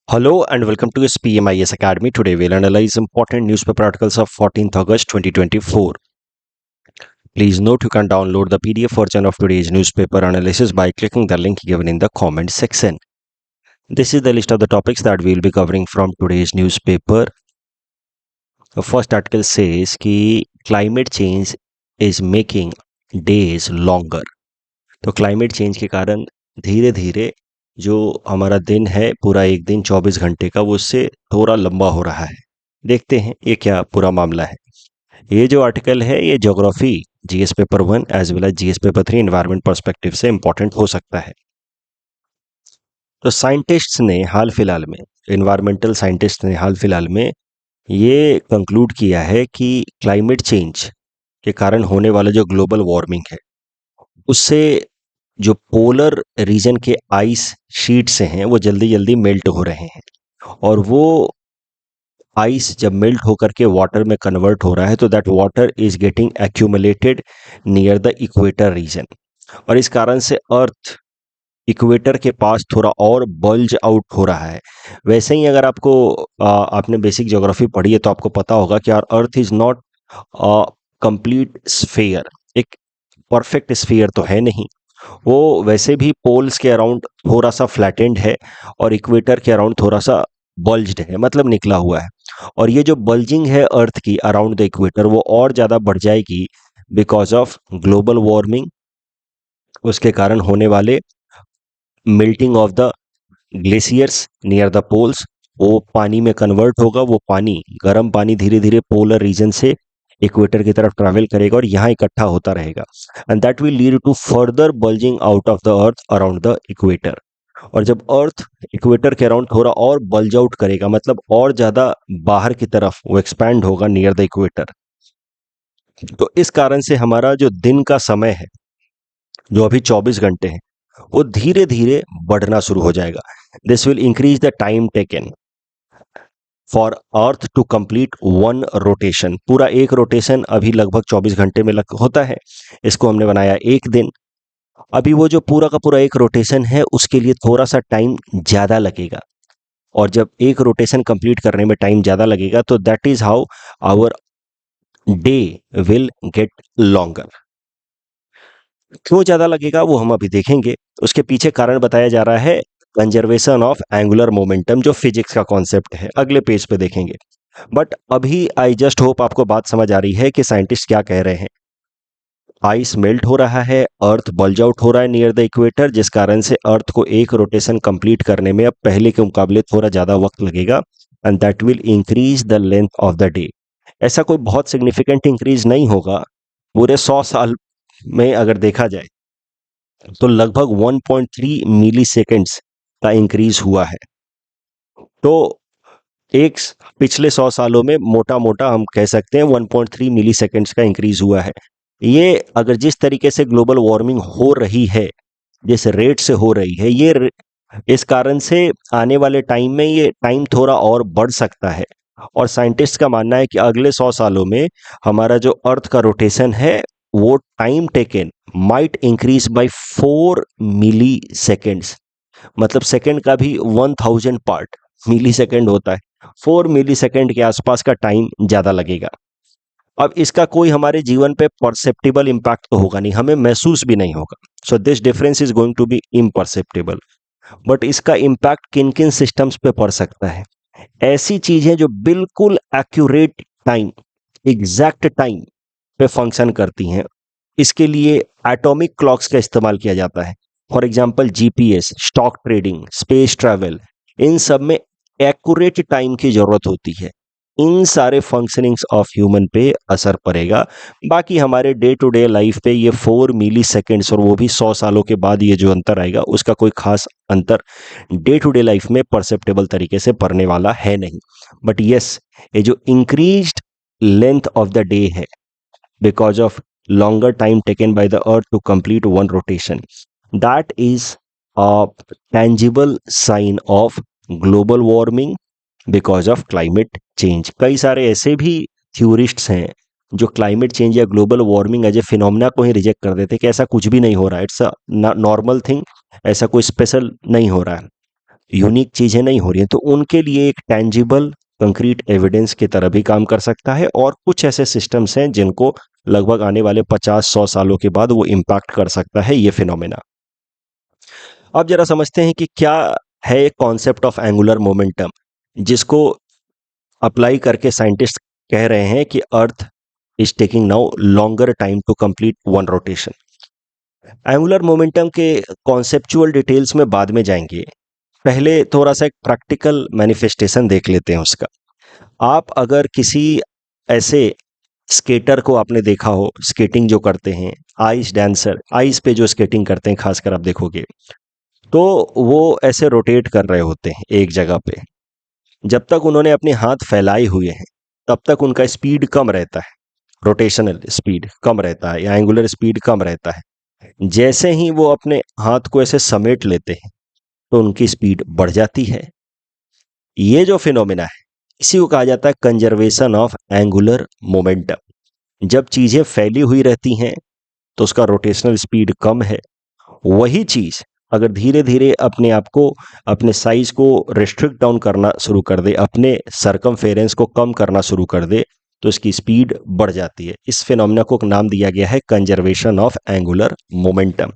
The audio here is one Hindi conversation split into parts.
Hello and welcome to SPMIS Academy. Today we'll analyze important newspaper articles of 14th August 2024. Please note you can download the PDF version of today's newspaper analysis by clicking the link given in the comment section. This is the list of the topics that we'll be covering from today's newspaper. The first article says कि climate change is making days longer. तो क्लाइमेट चेंज के कारण धीरे धीरे जो हमारा दिन है पूरा एक दिन 24 घंटे का वो उससे थोड़ा लंबा हो रहा है। देखते हैं ये क्या पूरा मामला है। ये जो आर्टिकल है ये geography GS paper 1 as well as GS paper 3 environment perspective से इंपॉर्टेंट हो सकता है। तो साइंटिस्ट्स ने हाल फिलहाल में एनवायरमेंटल साइंटिस्ट ने हाल फिलहाल में ये कंक्लूड किया है कि क्लाइमेट चेंज के कारण होने वाला जो ग्लोबल वार्मिंग है उससे जो पोलर रीजन के आइस शीट्स हैं वो जल्दी जल्दी मेल्ट हो रहे हैं और वो आइस जब मेल्ट होकर के वाटर में कन्वर्ट हो रहा है तो that water is getting accumulated near the equator region और इस कारण से अर्थ इक्वेटर के पास थोड़ा और बल्ज आउट हो रहा है। वैसे ही अगर आपको आपने बेसिक ज्योग्राफी पढ़ी है तो आपको पता होगा कि our earth is not complete sphere, एक परफेक्ट स्फीयर तो है नहीं, वो वैसे भी पोल्स के अराउंड थोड़ा सा फ्लैटेंड है और इक्वेटर के अराउंड थोड़ा सा बल्ज्ड है, मतलब निकला हुआ है। और ये जो बल्जिंग है अर्थ की अराउंड द इक्वेटर वो और ज़्यादा बढ़ जाएगी बिकॉज ऑफ ग्लोबल वार्मिंग, उसके कारण होने वाले melting of the glaciers near the poles. वो पानी में कन्वर्ट होगा, वो पानी गर्म पानी धीरे धीरे पोलर रीजन से इक्वेटर की तरफ ट्रैवल करेगा और यहाँ इकट्ठा होता रहेगा and that will lead to further bulging out of the earth around the equator. और जब अर्थ इक्वेटर के अराउंड थोड़ा और बल्ज आउट करेगा मतलब और ज़्यादा बाहर की तरफ वो एक्सपैंड होगा नियर द इक्वेटर, तो इस कारण से हमारा जो दिन का समय है जो अभी 24 घंटे है वो धीरे धीरे बढ़ना शुरू हो जाएगा। This will increase the time taken for earth to complete one rotation. पूरा एक रोटेशन अभी लगभग 24 घंटे में होता है, इसको हमने बनाया एक दिन। अभी वो जो पूरा का पूरा एक रोटेशन है उसके लिए थोड़ा सा टाइम ज़्यादा लगेगा और जब एक रोटेशन कंप्लीट करने में टाइम ज़्यादा लगेगा तो that is how our day will get longer. क्यों ज़्यादा लगेगा वो हम अभी देखेंगे। उसके पीछे कारण बताया जा रहा है कंजर्वेशन ऑफ एंगुलर मोमेंटम, जो फिजिक्स का कॉन्सेप्ट है, अगले पेज पे देखेंगे। बट अभी आई जस्ट होप आपको बात समझ आ रही है कि साइंटिस्ट क्या कह रहे हैं। आइस मेल्ट हो रहा है, अर्थ बल्ज आउट हो रहा है नियर द इक्वेटर, जिस कारण से अर्थ को एक रोटेशन कंप्लीट करने में अब पहले के मुकाबले थोड़ा ज़्यादा वक्त लगेगा and that will increase the length of the day. ऐसा कोई बहुत सिग्निफिकेंट इंक्रीज नहीं होगा, पूरे 100 साल में अगर देखा जाए तो लगभग 1.3 मिली सेकेंड्स का इंक्रीज हुआ है। तो एक पिछले 100 सालों में मोटा मोटा हम कह सकते हैं 1.3 मिली सेकेंड्स का इंक्रीज हुआ है। ये अगर जिस तरीके से ग्लोबल वार्मिंग हो रही है, जिस रेट से हो रही है, इस कारण से आने वाले टाइम में ये टाइम थोड़ा और बढ़ सकता है। और साइंटिस्ट का मानना है कि अगले 100 सालों में हमारा जो अर्थ का रोटेशन है वो time taken might increase by 4 milliseconds, मतलब सेकेंड का भी 1000 पार्ट मिली सेकेंड होता है, 4 मिली सेकेंड के आसपास का टाइम ज़्यादा लगेगा। अब इसका कोई हमारे जीवन पे परसेप्टिबल इम्पैक्ट तो होगा नहीं, हमें महसूस भी नहीं होगा। So this difference is going to be imperceptible. But इसका इम्पैक्ट किन किन सिस्टम्स पे पड़ सकता है? ऐसी चीजें जो बिल्कुल एक्यूरेट टाइम, एग्जैक्ट टाइम पे फंक्शन करती हैं, इसके लिए एटॉमिक क्लॉक्स का इस्तेमाल किया जाता है। For example GPS, stock trading, space travel, इन सब में एक्यूरेट टाइम की जरूरत होती है। इन सारे फंक्शनिंग्स ऑफ ह्यूमन पे असर पड़ेगा। बाकी हमारे डे टू डे लाइफ पे ये 4 मिली सेकेंड्स और वो भी 100 सालों के बाद ये जो अंतर आएगा उसका कोई खास अंतर डे टू डे लाइफ में परसेप्टेबल तरीके से पड़ने वाला है नहीं। बट यस, ये जो increased length of the day है because of longer time taken by the earth to complete one rotation, that is a tangible sign of global warming because of climate change। कई सारे ऐसे भी थ्योरिस्ट्स हैं जो क्लाइमेट चेंज या global warming as a phenomena को ही रिजेक्ट कर देते कि ऐसा कुछ भी नहीं हो रहा है, इट्स अ नॉर्मल थिंग, ऐसा कोई स्पेशल नहीं हो रहा है। यूनिक चीजें नहीं हो रही हैं, तो उनके लिए एक टेंजिबल कंक्रीट एविडेंस की तरह भी काम कर सकता है। और कुछ ऐसे सिस्टम्स हैं जिनको लगभग आने वाले 50-100 सालों के बाद वो इम्पैक्ट कर सकता है ये फिनोमेना। अब जरा समझते हैं कि क्या है कॉन्सेप्ट ऑफ एंगुलर मोमेंटम, जिसको अप्लाई करके साइंटिस्ट कह रहे हैं कि earth is taking now longer time to complete one rotation. Angular momentum के कॉन्सेप्चुअल डिटेल्स में बाद में जाएंगे, पहले थोड़ा सा एक प्रैक्टिकल मैनिफेस्टेशन देख लेते हैं उसका। आप अगर किसी ऐसे स्केटर को आपने देखा हो, स्केटिंग जो करते हैं, आइस डांसर, आइस पे जो स्केटिंग करते हैं खासकर आप देखोगे, तो वो ऐसे रोटेट कर रहे होते हैं एक जगह पे। जब तक उन्होंने अपने हाथ फैलाए हुए हैं तब तक उनका स्पीड कम रहता है, रोटेशनल स्पीड कम रहता है या एंगुलर स्पीड कम रहता है। जैसे ही वो अपने हाथ को ऐसे समेट लेते हैं तो उनकी स्पीड बढ़ जाती है। ये जो फिनोमिना है इसी को कहा जाता है कंजर्वेशन ऑफ एंगुलर मोमेंटम। जब चीजें फैली हुई रहती हैं तो उसका रोटेशनल स्पीड कम है। वही चीज अगर धीरे धीरे अपने आप को, अपने साइज को रिस्ट्रिक्ट डाउन करना शुरू कर दे, अपने सरकमफेरेंस को कम करना शुरू कर दे, तो इसकी स्पीड बढ़ जाती है। इस फिनोमिना को नाम दिया गया है कंजर्वेशन ऑफ एंगुलर मोमेंटम।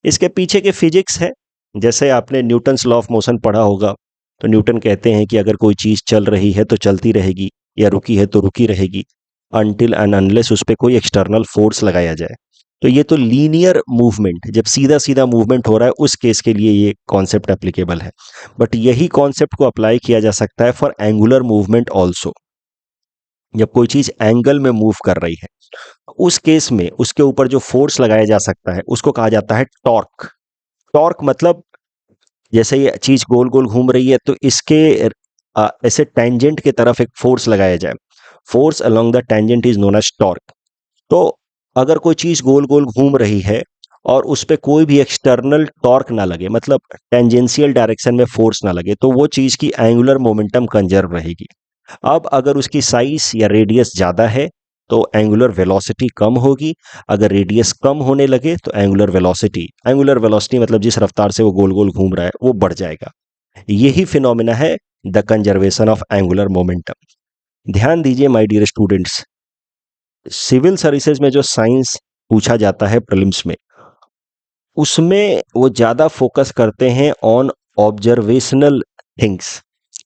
इसके पीछे के फिजिक्स है, जैसे आपने न्यूटन्स लॉ ऑफ मोशन पढ़ा होगा, तो न्यूटन कहते हैं कि अगर कोई चीज चल रही है तो चलती रहेगी, या रुकी है तो रुकी रहेगी, अनटिल एंड अनलेस उस पर कोई एक्सटर्नल फोर्स लगाया जाए। तो ये तो लीनियर मूवमेंट, जब सीधा सीधा मूवमेंट हो रहा है उस केस के लिए ये कॉन्सेप्ट एप्लीकेबल है। बट यही कॉन्सेप्ट को अप्लाई किया जा सकता है फॉर एंगुलर मूवमेंट ऑल्सो। जब कोई चीज एंगल में मूव कर रही है उस केस में उसके ऊपर जो फोर्स लगाया जा सकता है उसको कहा जाता है टॉर्क। टॉर्क मतलब जैसे ये चीज गोल गोल घूम रही है तो इसके ऐसे टेंजेंट की तरफ एक फोर्स लगाया जाए, force along the tangent is known as torque. तो अगर कोई चीज गोल गोल घूम रही है और उस पर कोई भी एक्सटर्नल टॉर्क ना लगे, मतलब टेंजेंशियल डायरेक्शन में फोर्स ना लगे, तो वो चीज की एंगुलर मोमेंटम कंजर्व रहेगी। अब अगर उसकी साइज या रेडियस ज्यादा है तो एंगुलर वेलोसिटी कम होगी, अगर रेडियस कम होने लगे तो एंगुलर वेलोसिटी मतलब जिस रफ्तार से वो गोल गोल घूम रहा है वो बढ़ जाएगा। यही फिनोमिना है the conservation of angular momentum. ध्यान दीजिए my dear students, civil services में जो साइंस पूछा जाता है प्रीलिम्स में, उसमें वो ज्यादा फोकस करते हैं on observational things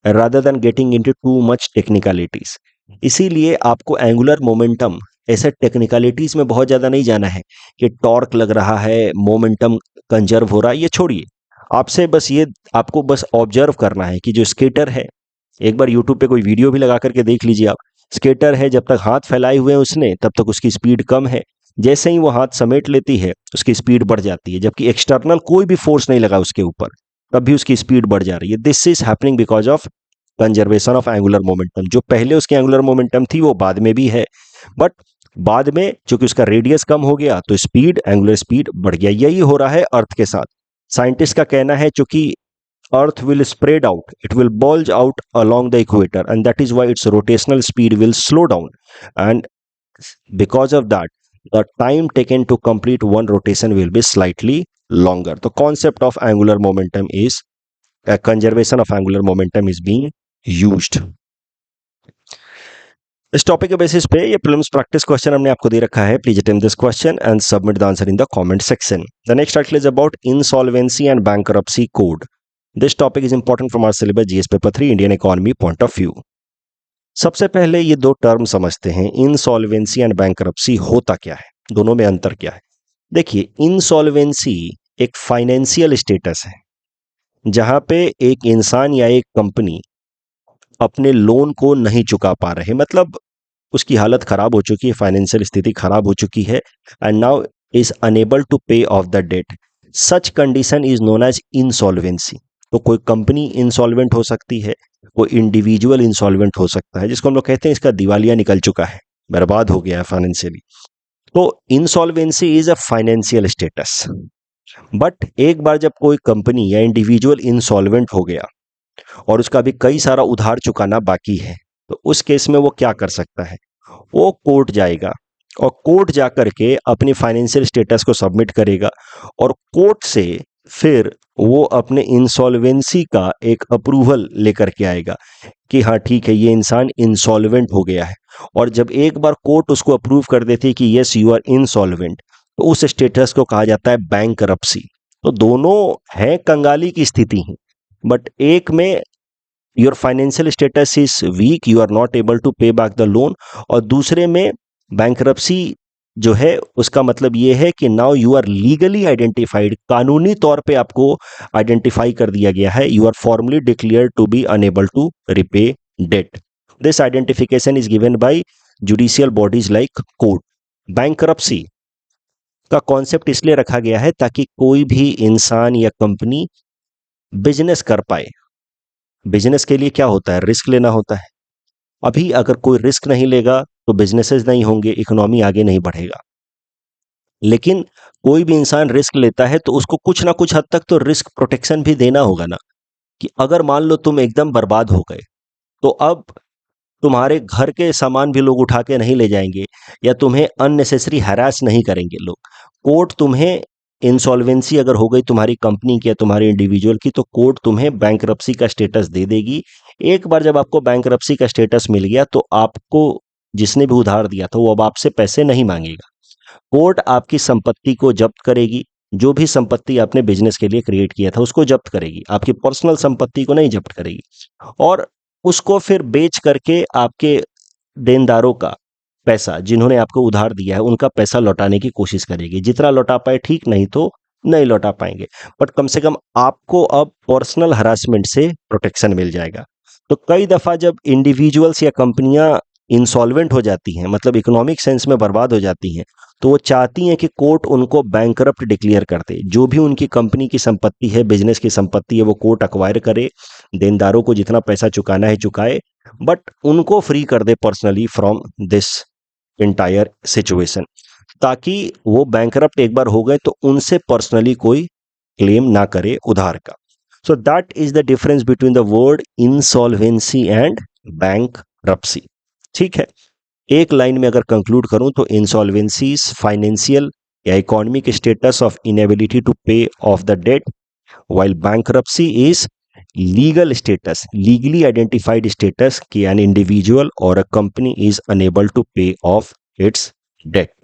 rather than getting into too much technicalities. इसीलिए आपको एंगुलर मोमेंटम ऐसे टेक्निकलिटीज में बहुत ज्यादा नहीं जाना है कि टॉर्क लग रहा है, मोमेंटम कंजर्व हो रहा है, ये छोड़िए। आपसे बस ये, आपको बस ऑब्जर्व करना है कि जो स्केटर है, एक बार यूट्यूब पे कोई वीडियो भी लगा करके देख लीजिए आप। स्केटर है, जब तक हाथ फैलाए हुए हैं उसने तब तक उसकी स्पीड कम है, जैसे ही वो हाथ समेट लेती है उसकी स्पीड बढ़ जाती है, जबकि एक्सटर्नल कोई भी फोर्स नहीं लगा उसके ऊपर, तब भी उसकी स्पीड बढ़ जा रही है। This is happening because of conservation of angular momentum. जो पहले उसकी एंगुलर मोमेंटम थी वो बाद में भी है, बट बाद में चूंकि उसका रेडियस कम हो गया तो स्पीड, एंगुलर स्पीड बढ़ गया। यही हो रहा है अर्थ के साथ। साइंटिस्ट का कहना है चूंकि Earth will spread out, it will bulge out along the equator, and that is why its rotational speed will slow down. And because of that, the time taken to complete one rotation will be slightly longer. The concept of angular momentum is conservation of angular momentum is being used. इस टॉपिक के बेसिस पे ये प्रीलिम्स प्रैक्टिस क्वेश्चन हमने आपको दे रखा है। Please attempt this question and submit the answer in the comment section. The next article is about insolvency and bankruptcy code. This topic is important from our syllabus GS paper 3 Indian economy point of view. सबसे पहले ये दो टर्म समझते हैं, इंसॉल्वेंसी एंड बैंकरप्सी होता क्या है, दोनों में अंतर क्या है। देखिए, इंसॉल्वेंसी एक फाइनेंशियल स्टेटस है जहां पे एक इंसान या एक कंपनी अपने लोन को नहीं चुका पा रहे, मतलब उसकी हालत खराब हो चुकी है, फाइनेंशियल स्थिति खराब हो चुकी है, and now is unable to pay off the debt. Such condition is known as insolvency. तो कोई कंपनी इंसॉल्वेंट हो सकती है, कोई इंडिविजुअल इंसॉल्वेंट हो सकता है, जिसको हम लोग कहते हैं इसका दिवालिया निकल चुका है, बर्बाद हो गया है फाइनेंशियली। तो insolvency is a financial status. But एक बार जब कोई कंपनी या इंडिविजुअल इंसॉल्वेंट हो गया और उसका भी कई सारा उधार चुकाना बाकी है, तो उस केस में वो क्या कर सकता है, वो कोर्ट जाएगा और कोर्ट जाकर के अपनी फाइनेंशियल स्टेटस को सबमिट करेगा और कोर्ट से फिर वो अपने इंसॉल्वेंसी का एक अप्रूवल लेकर के आएगा कि हाँ ठीक है, ये इंसान इंसॉल्वेंट हो गया है। और जब एक बार कोर्ट उसको अप्रूव कर देती है कि यस यू आर इंसॉल्वेंट, तो उस स्टेटस को कहा जाता है बैंकरप्सी। तो दोनों है कंगाली की स्थिति ही, बट एक में your financial status is weak, you are not able to pay back the loan, और दूसरे में बैंकरप्सी जो है उसका मतलब ये है कि now you are legally identified, कानूनी तौर पे आपको आइडेंटिफाई कर दिया गया है, you are formally declare to be unable to repay debt. This identification is given by judicial bodies like court. Bankruptcy का कॉन्सेप्ट इसलिए रखा गया है ताकि कोई भी इंसान या कंपनी बिजनेस कर पाए। बिजनेस के लिए क्या होता है, रिस्क लेना होता है। अभी अगर कोई रिस्क नहीं लेगा तो बिजनेसेस नहीं होंगे, इकोनॉमी आगे नहीं बढ़ेगा। लेकिन कोई भी इंसान रिस्क लेता है तो उसको कुछ ना कुछ हद तक तो रिस्क प्रोटेक्शन भी देना होगा ना, कि अगर मान लो तुम एकदम बर्बाद हो गए तो अब तुम्हारे घर के सामान भी लोग उठा के नहीं ले जाएंगे, या तुम्हें अननेसेसरी हैरास नहीं करेंगे लोग। कोर्ट तुम्हें, इंसॉल्वेंसी अगर हो गई तुम्हारी कंपनी की या तुम्हारे इंडिविजुअल की, तो कोर्ट तुम्हें बैंकरप्सी का स्टेटस दे देगी। एक बार जब आपको बैंकरप्सी का स्टेटस मिल गया तो आपको जिसने भी उधार दिया था वो अब आपसे पैसे नहीं मांगेगा। कोर्ट आपकी संपत्ति को जब्त करेगी, जो भी संपत्ति आपने बिजनेस के लिए क्रिएट किया था उसको जब्त करेगी, आपकी पर्सनल संपत्ति को नहीं जब्त करेगी। और उसको फिर बेच करके आपके देनदारों का पैसा, जिन्होंने आपको उधार दिया है, उनका पैसा लौटाने की कोशिश करेगी। जितना लौटा पाए ठीक, नहीं तो नहीं लौटा पाएंगे, बट कम से कम आपको अब पर्सनल हरासमेंट से प्रोटेक्शन मिल जाएगा। तो कई दफा जब इंडिविजुअल्स या कंपनियां इंसॉल्वेंट हो जाती हैं, मतलब इकोनॉमिक सेंस में बर्बाद हो जाती हैं, तो वो चाहती हैं कि कोर्ट उनको बैंकरप्ट डिक्लेयर कर दे। जो भी उनकी कंपनी की संपत्ति है, बिजनेस की संपत्ति है, वो कोर्ट अक्वायर करे, देनदारों को जितना पैसा चुकाना है चुकाए, बट उनको फ्री कर दे personally from this entire situation, ताकि वो बैंकरप्ट एक बार हो गए तो उनसे पर्सनली कोई क्लेम ना करे उधार का। So that is the difference between the word insolvency and bankruptcy. ठीक है, एक लाइन में अगर कंक्लूड करूं तो इंसॉल्वेंसी इज फाइनेंशियल या economic status of inability to pay off the debt, while bankruptcy is legal status, legally identified status कि an individual or a company is unable to pay off its debt।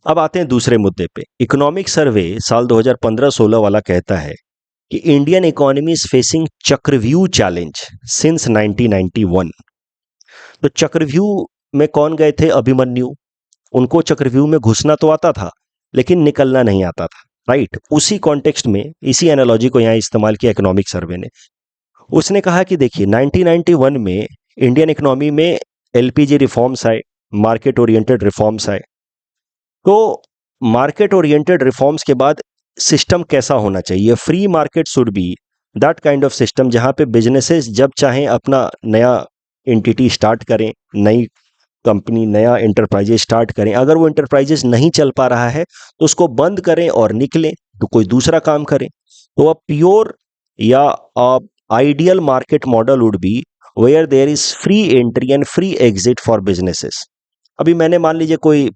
अब आते हैं दूसरे मुद्दे पे। इकोनॉमिक सर्वे साल 2015-16 वाला कहता है कि इंडियन इकोनॉमी इज फेसिंग चक्रव्यूह चैलेंज सिंस 1991। तो चक्रव्यूह में कौन गए थे? अभिमन्यु। उनको चक्रव्यूह में घुसना तो आता था लेकिन निकलना नहीं आता था, राइट। उसी कॉन्टेक्स्ट में, इसी एनालॉजी को यहाँ इस्तेमाल किया इकोनॉमिक सर्वे ने। उसने कहा कि देखिए 1991 में इंडियन इकोनॉमी में एलपीजी रिफॉर्म्स आए, मार्केट ओरिएंटेड रिफॉर्म्स आए। तो मार्केट ओरिएंटेड रिफॉर्म्स के बाद सिस्टम कैसा होना चाहिए? Free market should be that kind of system जहां पे बिजनेसेस जब चाहें अपना नया एंटिटी स्टार्ट करें, नई कंपनी, नया इंटरप्राइजेज स्टार्ट करें। अगर वो इंटरप्राइजेज नहीं चल पा रहा है तो उसको बंद करें और निकलें, तो कोई दूसरा काम करें। तो अ प्योर या ideal market model would be where there is free entry and free exit for businesses. अभी मैंने मान लीजिए कोई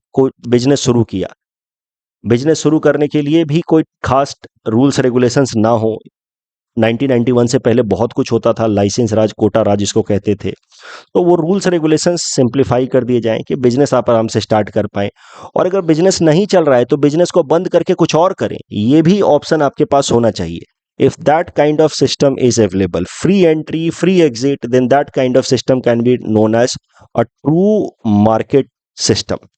बिजनेस शुरू किया, बिजनेस शुरू करने के लिए भी कोई खास रूल्स रेगुलेशंस ना हो। 1991 से पहले बहुत कुछ होता था, लाइसेंस राज, कोटा राज इसको कहते थे। तो वो रूल्स रेगुलेशंस सिंप्लीफाई कर दिए जाएं कि बिजनेस आप आराम से स्टार्ट कर पाएं। और अगर बिजनेस नहीं चल रहा है तो बिजनेस को बंद करके कुछ और करें, ये भी ऑप्शन आपके पास होना चाहिए। If that kind of system is available, free entry, free exit, then that kind of system can be known as a true market system.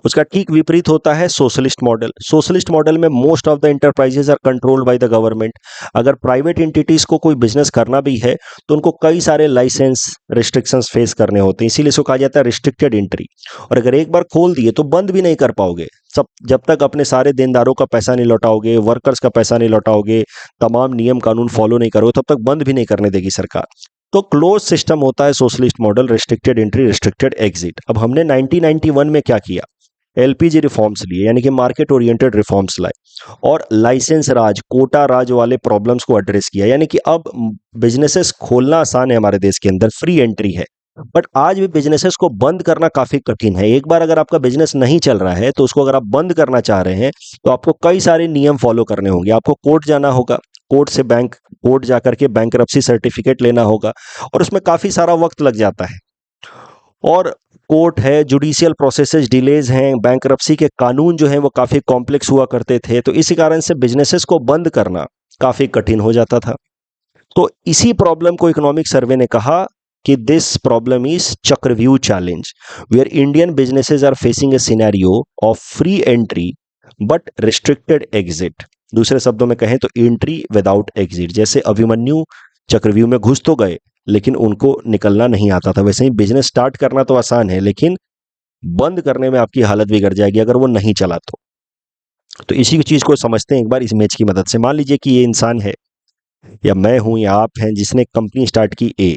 उसका ठीक विपरीत होता है सोशलिस्ट मॉडल। सोशलिस्ट मॉडल में most of the enterprises are controlled by the government. अगर प्राइवेट एंटिटीज को कोई बिजनेस करना भी है तो उनको कई सारे लाइसेंस रिस्ट्रिक्शंस फेस करने होते हैं, इसीलिए इसको कहा जाता है रिस्ट्रिक्टेड एंट्री। और अगर एक बार खोल दिए तो बंद भी नहीं कर पाओगे, सब जब तक अपने सारे देनदारों का पैसा नहीं लौटाओगे, वर्कर्स का पैसा नहीं लौटाओगे, तमाम नियम कानून फॉलो नहीं करोगे, तब तक बंद भी नहीं करने देगी सरकार। तो क्लोज सिस्टम होता है socialist model, restricted entry, restricted exit. अब हमने 1991 में क्या किया? एलपीजी रिफॉर्म्स लिए, यानी कि मार्केट ओरिएंटेड रिफॉर्म्स लाए और लाइसेंस राज, कोटा राज वाले प्रॉब्लम्स को एड्रेस किया। यानी कि अब बिजनेसेस खोलना आसान है हमारे देश के अंदर, फ्री एंट्री है। बट आज भी बिजनेसेस को बंद करना काफी कठिन है। एक बार अगर आपका बिजनेस नहीं चल रहा है तो उसको अगर आप बंद करना चाह रहे हैं तो आपको कई सारे नियम फॉलो करने होंगे। आपको कोर्ट जाना होगा, कोर्ट जाकर के बैंकरप्सी सर्टिफिकेट लेना होगा, और उसमें काफी सारा वक्त लग जाता है। और कोर्ट है, जुडिशियल प्रोसेसेस डिलेज हैं, बैंकरप्सी के कानून जो हैं वो काफी कॉम्प्लेक्स हुआ करते थे, तो इसी कारण से बिजनेसेस को बंद करना काफी कठिन हो जाता था। तो इसी प्रॉब्लम को इकोनॉमिक सर्वे ने कहा कि this problem is Chakravyuh challenge, where Indian businesses are facing a scenario of free entry but restricted exit. दूसरे शब्दों में कहें तो एंट्री विदाउट एग्जिट। जैसे अभिमन्यु चक्रव्यूह में घुस तो गए लेकिन उनको निकलना नहीं आता था, वैसे ही बिजनेस स्टार्ट करना तो आसान है लेकिन बंद करने में आपकी हालत बिगड़ जाएगी अगर वो नहीं चला तो इसी चीज को समझते हैं एक बार इस इमेज की मदद से। मान लीजिए कि ये इंसान है, या मैं हूं, या आप हैं, जिसने कंपनी स्टार्ट की ए।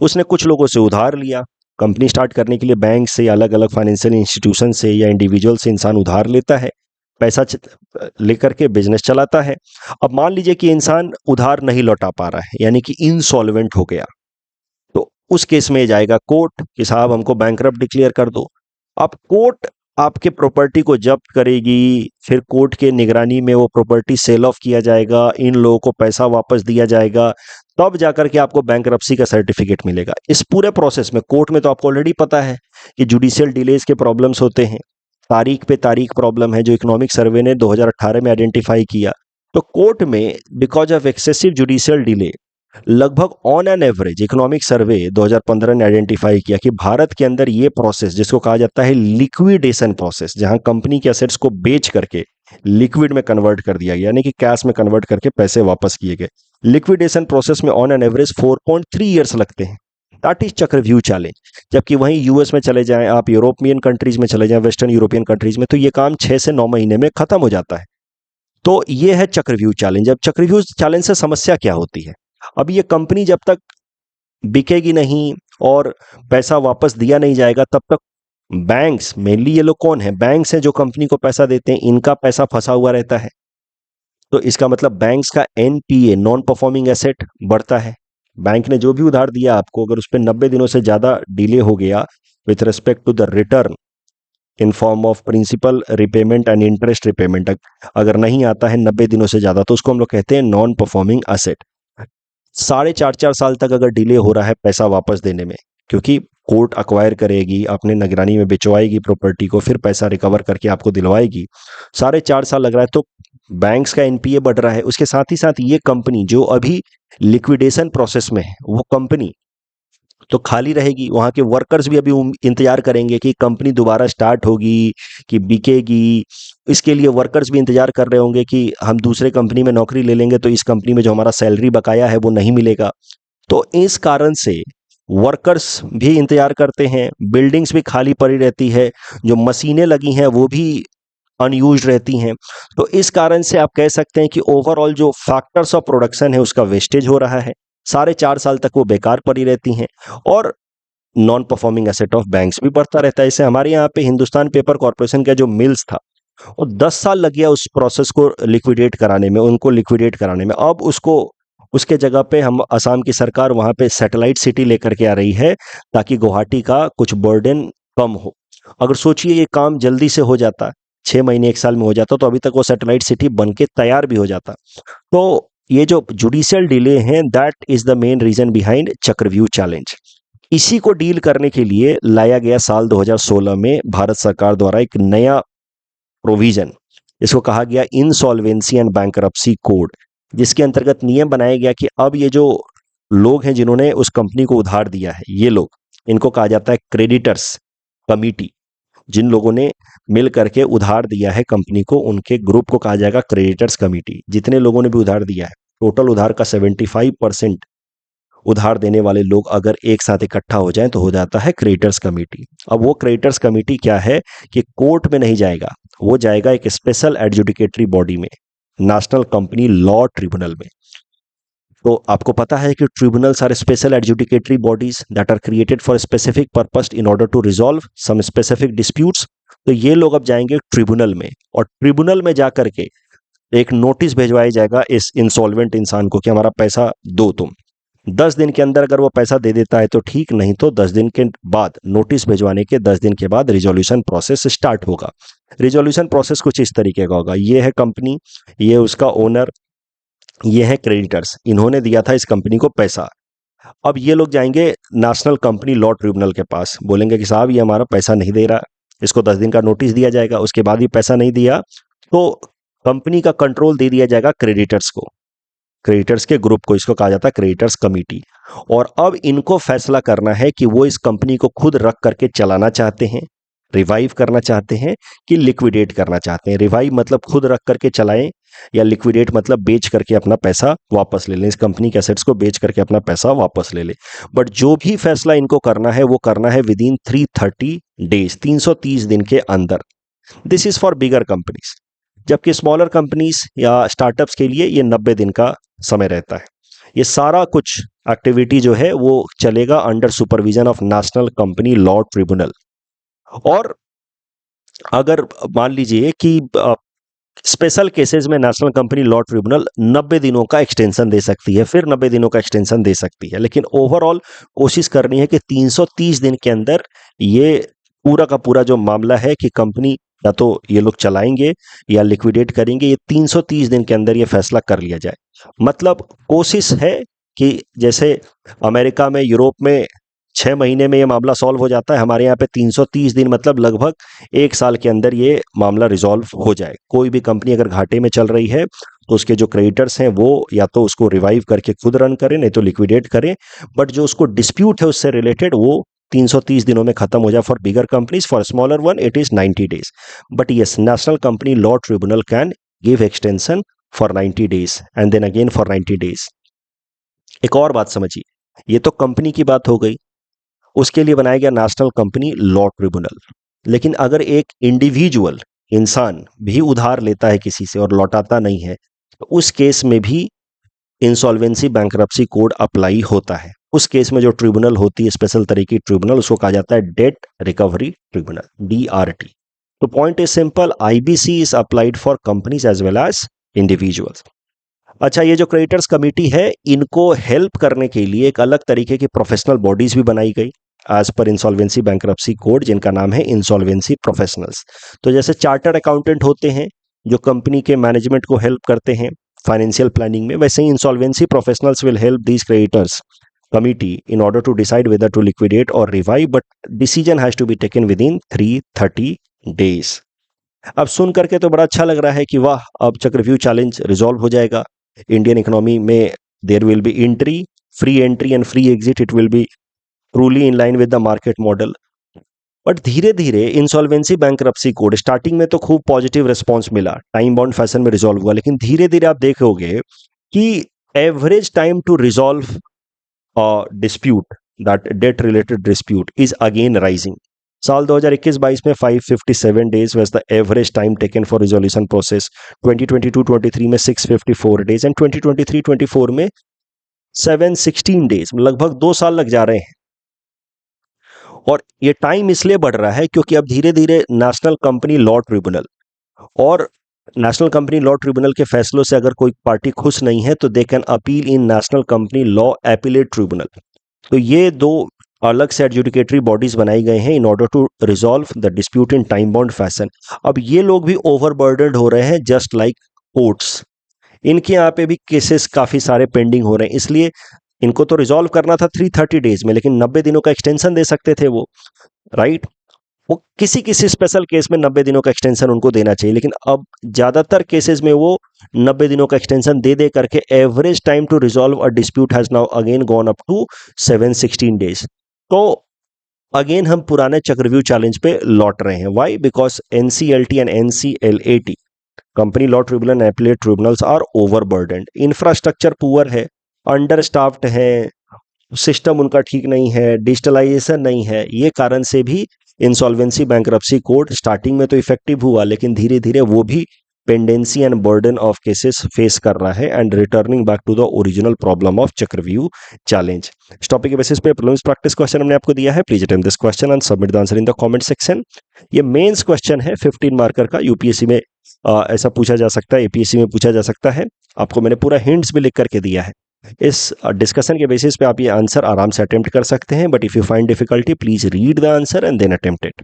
उसने कुछ लोगों से उधार लिया। कंपनी स्टार्ट करने के लिए बैंक से या अलग अलग फाइनेंशियल इंस्टीट्यूशन से या इंडिविजुअल से इंसान उधार लेता है, पैसा लेकर के बिजनेस चलाता है। अब मान लीजिए कि इंसान उधार नहीं लौटा पा रहा है, यानी कि इंसॉल्वेंट हो गया, तो उस केस में जाएगा कोर्ट कि साहब हमको बैंकरप्ट डिक्लेयर कर दो। अब कोर्ट आपके प्रॉपर्टी को जब्त करेगी, फिर कोर्ट के निगरानी में वो प्रॉपर्टी सेल ऑफ किया जाएगा, इन लोगों को पैसा वापस दिया जाएगा, तब जाकर के आपको बैंकरप्सी का सर्टिफिकेट मिलेगा। इस पूरे प्रोसेस में कोर्ट में तो आपको ऑलरेडी पता है कि जुडिशियल डिलेज के प्रॉब्लम्स होते हैं, तारीख पे तारीख प्रॉब्लम है, जो इकोनॉमिक सर्वे ने 2018 में आइडेंटिफाई किया। तो कोर्ट में because of excessive judicial delay लगभग on an average, economic survey 2015 ने आइडेंटिफाई किया कि भारत के अंदर ये प्रोसेस जिसको कहा जाता है लिक्विडेशन प्रोसेस, जहां कंपनी के एसेट्स को बेच करके लिक्विड में कन्वर्ट कर दिया गया, यानी कि कैश में कन्वर्ट करके पैसे वापस किए गए, लिक्विडेशन प्रोसेस में ऑन एन एवरेज 4.3 ईयर्स लगते हैं। That is Chakravyuh challenge. जबकि वहीं यूएस में चले जाएं, आप यूरोपियन कंट्रीज में चले जाएं, वेस्टर्न यूरोपियन कंट्रीज में, तो ये काम 6 से 9 महीने में खत्म हो जाता है। तो ये है चक्रव्यूह चैलेंज। अब चक्रव्यूह चैलेंज से समस्या क्या होती है? अब ये कंपनी जब तक बिकेगी नहीं और पैसा वापस दिया नहीं जाएगा तब तक बैंक्स, मेनली ये लोग कौन है, बैंक्स हैं जो कंपनी को पैसा देते हैं, इनका पैसा फंसा हुआ रहता है। तो इसका मतलब बैंक्स का एनपीए, नॉन परफॉर्मिंग एसेट, बढ़ता है। बैंक ने जो भी उधार दिया आपको, अगर उस पर 90 दिनों से ज्यादा डिले हो गया with respect to the return in form of principal repayment and interest repayment, अगर नहीं आता है 90 दिनों से ज्यादा, तो उसको हम लोग कहते हैं नॉन परफॉर्मिंग एसेट। 4.5 साल तक अगर डिले हो रहा है पैसा वापस देने में, क्योंकि कोर्ट अक्वायर करेगी, अपने निगरानी में बिचवाएगी प्रॉपर्टी को, फिर पैसा रिकवर करके आपको दिलवाएगी, 4.5 साल लग रहा है, तो बैंक्स का एनपीए बढ़ रहा है। उसके साथ ही साथ ये कंपनी जो अभी लिक्विडेशन प्रोसेस में है, वो कंपनी तो खाली रहेगी। वहां के वर्कर्स भी अभी इंतजार करेंगे कि कंपनी दोबारा स्टार्ट होगी, कि बिकेगी। इसके लिए वर्कर्स भी इंतजार कर रहे होंगे कि हम दूसरे कंपनी में नौकरी ले लेंगे तो इस कंपनी में जो हमारा सैलरी बकाया है वो नहीं मिलेगा। तो इस कारण से वर्कर्स भी इंतजार करते हैं, बिल्डिंग्स भी खाली पड़ी रहती है, जो मशीनें लगी हैं वो भी अनयूज्ड रहती हैं। तो इस कारण से आप कह सकते हैं कि ओवरऑल जो फैक्टर्स ऑफ प्रोडक्शन है उसका वेस्टेज हो रहा है। 4.5 साल तक वो बेकार पड़ी रहती हैं, और non performing asset of banks भी बढ़ता रहता है। जैसे हमारे यहाँ पे हिंदुस्तान पेपर कॉर्पोरेशन का जो मिल्स था, और 10 साल लग गया उस प्रोसेस को लिक्विडेट कराने में, उनको लिक्विडेट कराने में। अब उसको, उसके जगह पे हम असम की सरकार वहां पे सैटेलाइट सिटी लेकर के आ रही है ताकि गुवाहाटी का कुछ बर्डन कम हो। अगर सोचिए ये काम जल्दी से हो जाता, 6 महीने 1 साल में हो जाता, तो अभी तक वो सैटेलाइट सिटी बन के तैयार भी हो जाता। तो ये जो जुडिशियल डिले हैं, that is the main reason behind Chakravyuh challenge. इसी को डील करने के लिए लाया गया साल 2016 में भारत सरकार द्वारा एक नया प्रोविजन, इसको कहा गया इंसॉल्वेंसी एंड बैंकरप्सी कोड, जिसके अंतर्गत नियम बनाया गया कि अब ये जो लोग हैं जिन्होंने उस कंपनी को उधार दिया है, ये लोग, इनको कहा जाता है क्रेडिटर्स कमिटी। जिन लोगों ने मिल करके उधार दिया है कंपनी को, उनके ग्रुप को कहा जाएगा क्रेडिटर्स कमिटी। जितने लोगों ने भी उधार दिया है, टोटल उधार का 75% उधार देने वाले लोग अगर एक साथ इकट्ठा हो जाएं तो हो जाता है क्रेडिटर्स कमेटी। अब वो क्रेडिटर्स कमेटी क्या है कि कोर्ट में नहीं जाएगा, वो जाएगा एक स्पेशल एडजुडिकेटरी बॉडी में, नेशनल कंपनी लॉ ट्रिब्यूनल में। तो आपको पता है कि tribunals are special adjudicatory bodies that are created for specific purpose in order to resolve some specific disputes. तो ये लोग अब जाएंगे ट्रिब्यूनल में, और ट्रिब्यूनल में जाकर के एक नोटिस भेजवाया जाएगा इस इंसॉल्वेंट इंसान को कि हमारा पैसा दो तुम। 10 दिन के अंदर अगर वो पैसा दे देता है तो ठीक, नहीं तो 10 दिन के बाद, नोटिस भिजवाने के 10 दिन के बाद रिजोल्यूशन प्रोसेस स्टार्ट होगा। रिजोल्यूशन प्रोसेस कुछ इस तरीके का होगा। ये है कंपनी, ये उसका ओनर, ये है क्रेडिटर्स, इन्होंने दिया था इस कंपनी को पैसा। अब ये लोग जाएंगे नेशनल कंपनी लॉ ट्रिब्यूनल के पास, बोलेंगे कि साहब ये हमारा पैसा नहीं दे रहा, इसको 10 दिन का नोटिस दिया जाएगा। उसके बाद भी पैसा नहीं दिया तो कंपनी का कंट्रोल दे दिया जाएगा क्रेडिटर्स को, क्रेडिटर्स के ग्रुप को, इसको कहा जाता है क्रेडिटर्स कमिटी। और अब इनको फैसला करना है कि वो इस कंपनी को खुद रख करके चलाना चाहते हैं, रिवाइव करना चाहते हैं, कि लिक्विडेट करना चाहते हैं। रिवाइव मतलब खुद रख करके चलाएं, या लिक्विडेट मतलब बेच करके अपना पैसा वापस ले लें, इस कंपनी के एसेट्स को बेच करके अपना पैसा वापस ले लें। बट जो भी फैसला इनको करना है वो करना है विद इन 330 डेज, 330 दिन के अंदर। This is for bigger companies, जबकि स्मॉलर कंपनीज या स्टार्टअप्स के लिए ये 90 दिन का समय रहता है। ये सारा कुछ एक्टिविटी जो है वो चलेगा under supervision of national company law tribunal. और अगर मान लीजिए कि स्पेशल केसेस में नेशनल कंपनी लॉ ट्रिब्यूनल 90 दिनों का एक्सटेंशन दे सकती है, फिर 90 दिनों का एक्सटेंशन दे सकती है, लेकिन ओवरऑल कोशिश करनी है कि 330 दिन के अंदर ये पूरा का पूरा जो मामला है कि कंपनी या तो ये लोग चलाएंगे या लिक्विडेट करेंगे, ये 330 दिन के अंदर ये फैसला कर लिया जाए। मतलब कोशिश है कि जैसे अमेरिका में, यूरोप में 6 महीने में ये मामला सॉल्व हो जाता है, हमारे यहाँ पे 330 दिन, मतलब लगभग 1 साल के अंदर ये मामला रिजॉल्व हो जाए। कोई भी कंपनी अगर घाटे में चल रही है तो उसके जो क्रेडिटर्स हैं वो या तो उसको रिवाइव करके खुद रन करें, नहीं तो लिक्विडेट करें, बट जो उसको डिस्प्यूट है उससे रिलेटेड वो 330 दिनों में खत्म हो जाए for bigger companies. For smaller one it is 90 days. But yes, national company law tribunal can give extension for 90 days and then again for 90 days. एक और बात समझिए, ये तो कंपनी की बात हो गई, उसके लिए बनाया गया नेशनल कंपनी लॉ ट्रिब्यूनल। लेकिन अगर एक इंडिविजुअल इंसान भी उधार लेता है किसी से और लौटाता नहीं है, तो उस केस में भी इंसॉल्वेंसी बैंक्रप्सी कोड अप्लाई होता है। उस केस में जो ट्रिब्यूनल होती है, स्पेशल तरह की ट्रिब्यूनल, उसको कहा जाता है डेट रिकवरी ट्रिब्यूनल, DRT। तो point is simple, IBC is applied for companies as well as individuals. अच्छा, ये जो क्रेडिटर्स कमेटी है, इनको हेल्प करने के लिए एक अलग तरीके की प्रोफेशनल बॉडीज भी बनाई गई as per insolvency bankruptcy code, जिनका नाम है इंसॉल्वेंसी प्रोफेशनल्स। तो जैसे चार्टर्ड अकाउंटेंट होते हैं जो कंपनी के मैनेजमेंट को हेल्प करते हैं फाइनेंशियल प्लानिंग में, वैसे ही insolvency professionals will help these creditors committee in order to decide whether to liquidate और revive, but decision has to be taken within 330 days. अब सुन करके तो बड़ा अच्छा लग रहा है कि वाह, अब चक्रव्यूह चैलेंज रिजॉल्व हो जाएगा। इंडियन इकोनॉमी में there will be entry, free entry and free exit, it will be truly in line with the market model. But धीरे धीरे इंसॉल्वेंसी बैंक्रप्सी कोड, स्टार्टिंग में तो खूब पॉजिटिव रिस्पॉन्स मिला, टाइम बाउंड फैशन में रिजॉल्व हुआ, लेकिन धीरे धीरे आप देखोगे कि average time to resolve dispute, that debt related dispute, is again rising. साल 2021-22 में 557 days was the average time taken for resolution process, 2022-23 में 654 डेज एंड 2023-24 में 716 डेज, लगभग 2 साल लग जा रहे हैं। और ये टाइम इसलिए बढ़ रहा है क्योंकि अब धीरे धीरे नेशनल कंपनी लॉ ट्रिब्यूनल और नेशनल कंपनी लॉ ट्रिब्यूनल के फैसलों से अगर कोई पार्टी खुश नहीं है तो they can appeal in national company law appellate tribunal. तो ये दो अलग से एडजुडिकेटरी बॉडीज बनाई गए हैं in order to resolve the dispute in time bound fashion. अब ये लोग भी ओवरबर्डन्ड हो रहे हैं जस्ट लाइक कोर्ट्स, इनके यहाँ पे भी केसेस काफी सारे पेंडिंग हो रहे हैं, इसलिए इनको तो रिजॉल्व करना था 330 डेज में, लेकिन 90 दिनों का एक्सटेंशन दे सकते थे वो, राइट। वो किसी किसी स्पेशल केस में 90 दिनों का एक्सटेंशन उनको देना चाहिए, लेकिन अब ज्यादातर केसेस में वो 90 दिनों का एक्सटेंशन दे दे करके average time to resolve a dispute has now again gone up to 716 days. तो अगेन हम पुराने चक्रव्यूह चैलेंज पे लौट रहे हैं। Why? Because NCLT and NCLAT, company law tribunal and appellate tribunals, are overburdened, infrastructure poor है, अंडर स्टाफ्ड है, सिस्टम उनका ठीक नहीं है, डिजिटलाइजेशन नहीं है। ये कारण से भी इंसॉल्वेंसी बैंक्रप्सी कोड स्टार्टिंग में तो इफेक्टिव हुआ, लेकिन धीरे धीरे वो भी pendency and burden of cases face कर रहा है and returning back to the original problem of Chakravyuh challenge. इस टॉपिक के बेसिस पे प्रीलिम्स प्रैक्टिस क्वेश्चन हमने आपको दिया है। Please attempt this question and submit the answer in the comment section. ये मेंस क्वेश्चन है 15 मार्कर का, यूपीएससी में ऐसा पूछा जा सकता है, APSC में पूछा जा सकता है। आपको मैंने पूरा हिंट्स भी लिख करके दिया है। इस डिस्कशन के बेसिस पे आप ये आंसर आराम से अटेम्प्ट कर सकते हैं, but if you find difficulty please read the answer and then attempt it.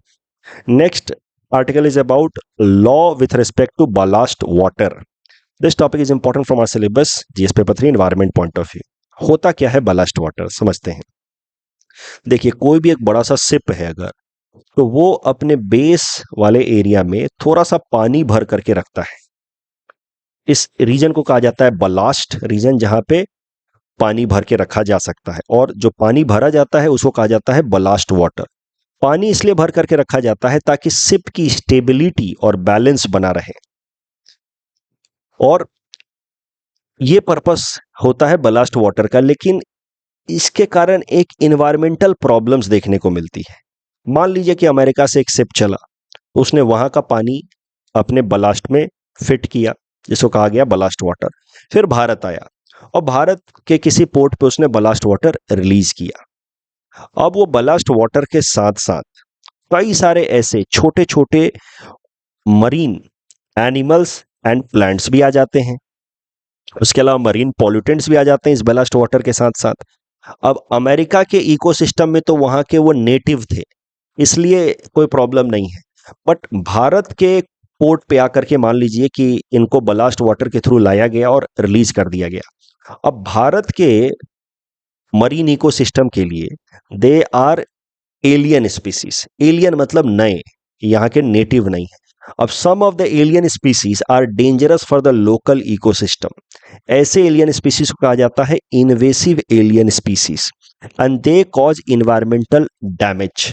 Next article is about law with respect to ballast water. This topic is important from our syllabus GS paper 3 environment point of view. होता क्या है ballast water, समझते हैं. देखिए, कोई भी एक बड़ा सा सिप है अगर, तो वो अपने बेस वाले एरिया में थोड़ा सा पानी भर करके रखता है. इस रीजन को कहा जाता है बलास्ट रीजन, जहां पे पानी भर के रखा जा सकता है, और जो पानी भरा जाता है उसको कहा जाता है बलास्ट वाटर. पानी इसलिए भर करके रखा जाता है ताकि सिप की स्टेबिलिटी और बैलेंस बना रहे, और ये पर्पस होता है बलास्ट वाटर का. लेकिन इसके कारण एक इन्वायरमेंटल प्रॉब्लम्स देखने को मिलती है. मान लीजिए कि अमेरिका से एक शिप चला, उसने वहां का पानी अपने बलास्ट में फिट किया, जिसको कहा गया बलास्ट वाटर. फिर भारत आया और भारत के किसी पोर्ट पे उसने बलास्ट वाटर रिलीज किया. अब वो बलास्ट वाटर के साथ साथ कई सारे ऐसे छोटे छोटे मरीन एनिमल्स एंड प्लांट्स भी आ जाते हैं. उसके अलावा मरीन पॉल्यूटेंट्स भी आ जाते हैं इस बलास्ट वाटर के साथ साथ. अब अमेरिका के इकोसिस्टम में तो वहां के वो नेटिव थे, इसलिए कोई प्रॉब्लम नहीं है. बट भारत के पोर्ट पे आकर के मान लीजिए कि इनको बलास्ट वाटर के थ्रू लाया गया और रिलीज कर दिया गया. अब भारत के मरीन इकोसिस्टम के लिए they are alien species. Alien मतलब नए, यहाँ के नेटिव नहीं है. अब some of the alien species are dangerous for the local ecosystem. ऐसे एलियन स्पीसीज को कहा जाता है invasive alien species, and they cause environmental damage.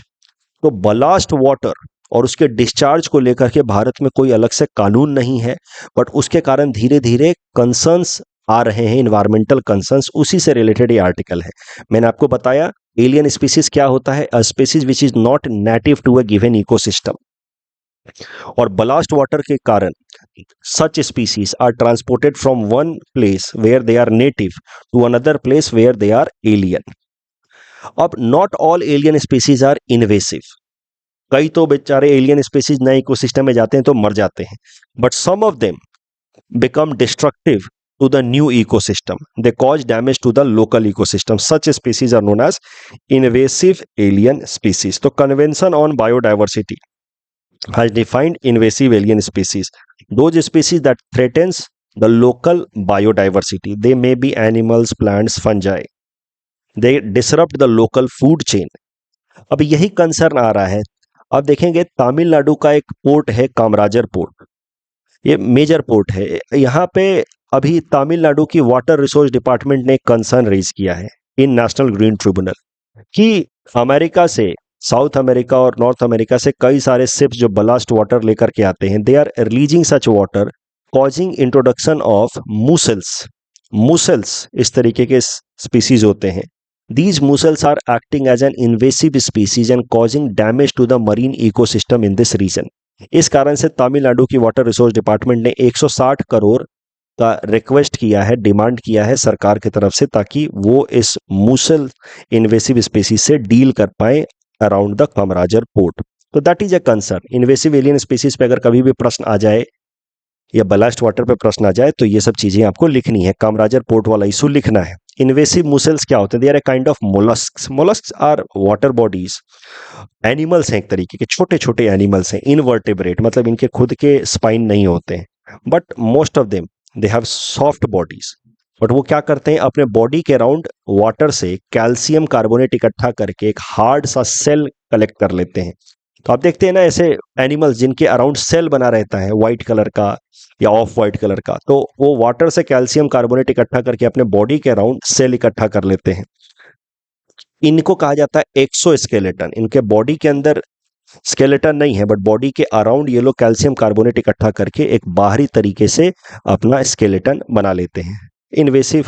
तो बलास्ट वाटर और उसके डिस्चार्ज को लेकर के भारत में कोई अलग से कानून नहीं है, बट उसके कारण धीरे धीरे कंसर्न्स आ रहे हैं, इन्वायरमेंटल कंसर्न्स. उसी से रिलेटेड ये आर्टिकल है. मैंने आपको बताया एलियन स्पीसीज क्या होता है, a species which is not native to a given ecosystem. और बलास्ट वाटर के कारण such species are transported from one place where they are native to another place where they are alien. अब not all alien species are invasive. कई तो बेचारे एलियन स्पीसीज नए इकोसिस्टम में जाते हैं तो मर जाते हैं, but some of them become destructive to the new ecosystem. They cause damage to the local ecosystem. Such species are known as invasive alien species. So Convention on Biodiversity has defined invasive alien species. Those species that threatens the local biodiversity. They may be animals, plants, fungi. They disrupt the local food chain. अब यही कंसर्न आ रहा है. अब देखेंगे तमिलनाडु का एक पोर्ट है कामराजर पोर्ट. ये मेजर पोर्ट है. यहाँ पे अभी तमिलनाडु की वाटर रिसोर्स डिपार्टमेंट ने एक कंसर्न रेज किया है इन नेशनल ग्रीन ट्रिब्यूनल कि अमेरिका से, साउथ अमेरिका और नॉर्थ अमेरिका से कई सारे शिप्स जो बलास्ट वाटर लेकर के आते हैं, they are releasing such water causing introduction of mussels. Mussels इस तरीके के स्पीसीज होते हैं. These mussels are acting as an invasive species and causing damage to the marine ecosystem in this region. इस कारण से तमिलनाडु की वाटर रिसोर्स डिपार्टमेंट ने 160 करोड़ का रिक्वेस्ट किया है, डिमांड किया है सरकार की तरफ से, ताकि वो इस मूसल इन्वेसिव स्पीसीज से डील कर पाए अराउंड द कामराजर पोर्ट. तो that is a concern. Invasive alien species पे अगर कभी भी प्रश्न आ जाए या बलास्ट वाटर पे प्रश्न आ जाए तो ये सब चीजें आपको लिखनी है. कामराजर पोर्ट वाला इशू लिखना है. इन्वेसिव मुसल्स क्या होते हैं? They are a kind of molluscs. Molluscs are water bodies. Animals हैं, एक तरीके के छोटे छोटे एनिमल्स हैं. इनवर्टेब्रेट मतलब इनके खुद के स्पाइन नहीं होते हैं, but most of them they have soft bodies. But वो क्या करते हैं, अपने बॉडी के अराउंड वाटर से कैल्शियम कार्बोनेट इकट्ठा करके एक हार्ड सा सेल कलेक्ट कर लेते हैं. तो आप देखते हैं ना ऐसे एनिमल्स जिनके अराउंड सेल बना रहता है व्हाइट कलर का या ऑफ वाइट कलर का, तो वो वाटर से कैल्शियम कार्बोनेट इकट्ठा करके अपने बॉडी के अराउंड सेल इकट्ठा कर लेते हैं. इनको कहा जाता है एक्सोस्केलेटन. इनके बॉडी के अंदर स्केलेटन नहीं है, बट बॉडी के अराउंड ये लोग कैल्शियम कार्बोनेट इकट्ठा करके एक बाहरी तरीके से अपना स्केलेटन बना लेते हैं. Invasive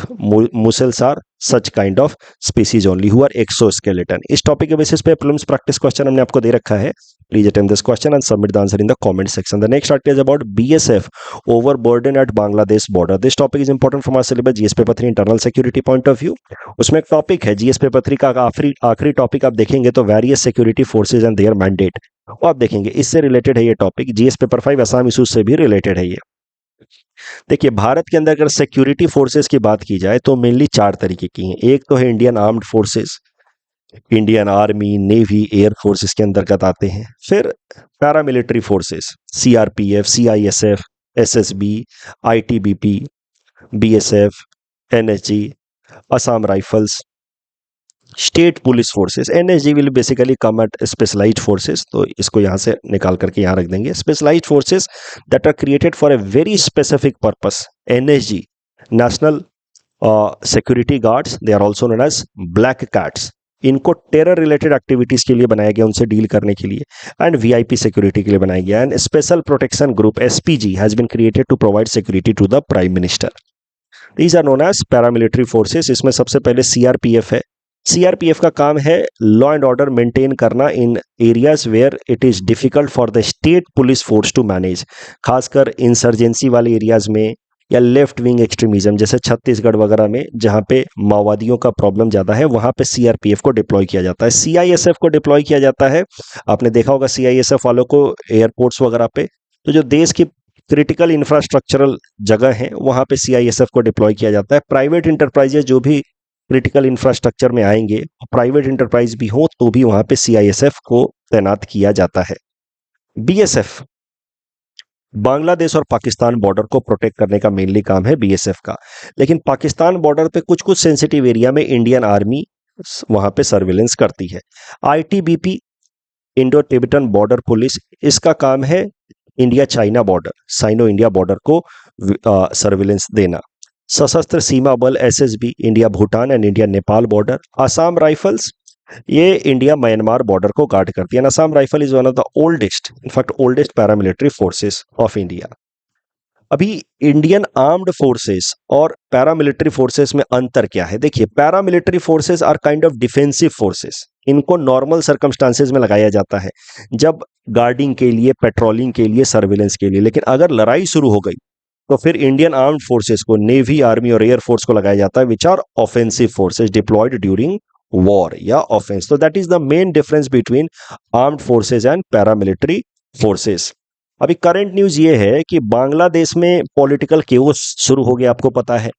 mussels are such kind of species only who are exoskeleton. इस टॉपिक के बेसिस पे प्रीलिम्स प्रैक्टिस क्वेश्चन हमने आपको दे रखा है. Please attempt this question and submit the answer in the comment section. The next article is about BSF overburden at Bangladesh border. This topic is important from our syllabus GS paper 3 internal security point of view. उसमें एक टॉपिक है जीएस पेपर 3 का आखिरी टॉपिक आप देखेंगे तो various security forces and there mandate. वो आप देखेंगे इससे रिलेटेड है ये topic. GS paper 5 Assam issues से भी रिलेटेड है ये. देखिए, भारत के अंदर अगर सिक्योरिटी फोर्सेस की बात की जाए तो मेनली 4 तरीके की हैं। एक तो है Indian armed forces, Indian army, navy, air force इसके अंतर्गत आते हैं। फिर paramilitary forces, CRPF, CISF, SSB, ITBP, BSF, NSG, Assam rifles, state police forces. NSG will basically come at specialised forces, तो इसको यहाँ से निकाल करके यहाँ रख देंगे। Specialised forces that are created for a very specific purpose. NSG, national security guards, they are also known as black cats. इनको टेरर रिलेटेड एक्टिविटीज के लिए बनाया गया, उनसे डील करने के लिए। एंड वीआईपी सिक्योरिटी के लिए बनाया गया। And special protection group SPG has been created to provide security to the prime minister. These are known as paramilitary forces. इसमें सबसे पहले सीआरपीएफ है। सीआरपीएफ का काम है लॉ एंड ऑर्डर मेंटेन करना in areas where it is difficult for the state police force to manage, खासकर इंसर्जेंसी वाले एरियाज में या लेफ्ट विंग एक्सट्रीमिज्म जैसे छत्तीसगढ़ वगैरह में जहां पे माओवादियों का प्रॉब्लम ज्यादा है, वहां पे सीआरपीएफ को डिप्लॉय किया जाता है। सीआईएसएफ को डिप्लॉय किया जाता है, आपने देखा होगा सीआईएसएफ वालों को एयरपोर्ट्स वगैरह पे, तो जो देश की क्रिटिकल इंफ्रास्ट्रक्चरल जगह है वहां पे सीआईएसएफ को डिप्लॉय किया जाता है। प्राइवेट इंटरप्राइजेज जो भी क्रिटिकल इंफ्रास्ट्रक्चर में आएंगे, प्राइवेट इंटरप्राइज भी हो तो भी वहां पे सीआईएसएफ को तैनात किया जाता है। बीएसएफ बांग्लादेश और पाकिस्तान बॉर्डर को प्रोटेक्ट करने का मेनली काम है बीएसएफ का। लेकिन पाकिस्तान बॉर्डर पे कुछ कुछ सेंसिटिव एरिया में इंडियन आर्मी वहां पे सर्विलेंस करती है। ITBP, Indo Tibetan border police, इसका काम है India China border, Sino India border को सर्विलेंस देना। Sashastra Seema Bal SSB, India Bhutan and India Nepal border. Assam rifles, ये इंडिया म्यांमार बॉर्डर को गार्ड करती है। Assam rifle is one of the oldest, in fact oldest paramilitary forces of India. अभी इंडियन आर्म्ड फोर्सेस और पैरामिलिट्री फोर्सेस में अंतर क्या है? देखिए, paramilitary forces are kind of defensive forces. इनको नॉर्मल सर्कमस्टांसेस में लगाया जाता है, जब गार्डिंग के लिए, पेट्रोलिंग के लिए, सर्विलेंस के लिए। लेकिन अगर लड़ाई शुरू हो गई तो फिर इंडियन आर्म्ड फोर्सेस को, नेवी, आर्मी और एयर फोर्स को लगाया जाता है, which are offensive forces deployed during war या ऑफेंस। तो that is the main difference between armed forces and paramilitary forces. अभी करंट न्यूज ये है कि बांग्लादेश में पॉलिटिकल केओस शुरू हो गया, आपको पता है।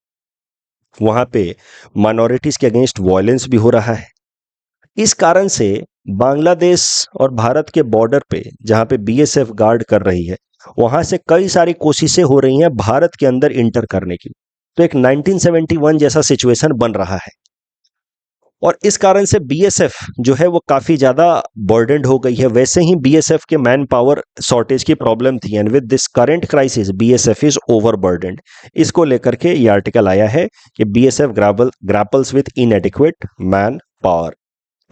वहां पे माइनॉरिटीज के अगेंस्ट वायलेंस भी हो रहा है। इस कारण से बांग्लादेश और भारत के बॉर्डर पे, जहां पे बीएसएफ गार्ड कर रही है, वहां से कई सारी कोशिशें हो रही हैं भारत के अंदर इंटर करने की। तो एक 1971 जैसा सिचुएशन बन रहा है और इस कारण से बीएसएफ जो है वो काफी ज्यादा बर्डनड हो गई है। वैसे ही बीएसएफ के मैन पावर शॉर्टेज की प्रॉब्लम थी and with this current crisis BSF is overburdened. इसको लेकर के ये आर्टिकल आया है कि BSF grapples with inadequate manpower.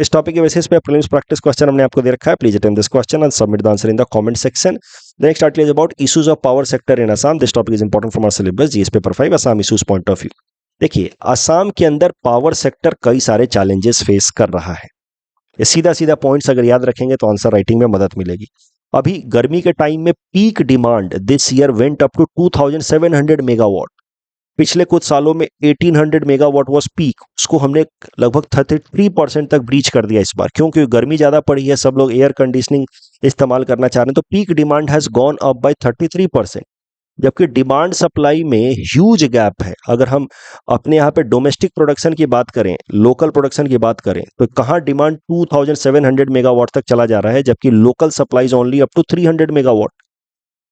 इस टॉपिक के बेसिस पे प्रीलिम्स प्रैक्टिस क्वेश्चन हमने आपको दे रखा है। Please attempt this question and submit the answer in the comment section. The next article is about issues of power sector in Assam. This topic is important from our syllabus GS paper 5 Assam issues point of view. देखिए, असम के अंदर पावर सेक्टर कई सारे चैलेंजेस फेस कर रहा है। ये सीधा सीधा पॉइंट्स अगर याद रखेंगे तो आंसर राइटिंग में मदद मिलेगी। अभी गर्मी के टाइम में peak demand this year went up to 2700 megawatt. पिछले कुछ सालों में 1800 मेगावाट वाज पीक, उसको हमने लगभग 33% तक ब्रीच कर दिया इस बार। क्योंकि गर्मी ज्यादा पड़ी है, सब लोग एयर कंडीशनिंग इस्तेमाल करना चाह रहे हैं, तो peak demand has gone up by 33%। जबकि डिमांड सप्लाई में ह्यूज गैप है। अगर हम अपने यहाँ पे डोमेस्टिक प्रोडक्शन की बात करें, लोकल प्रोडक्शन की बात करें, तो कहाँ डिमांड 2700 मेगावाट तक चला जा रहा है, जबकि local supplies only up to 300 megawatt.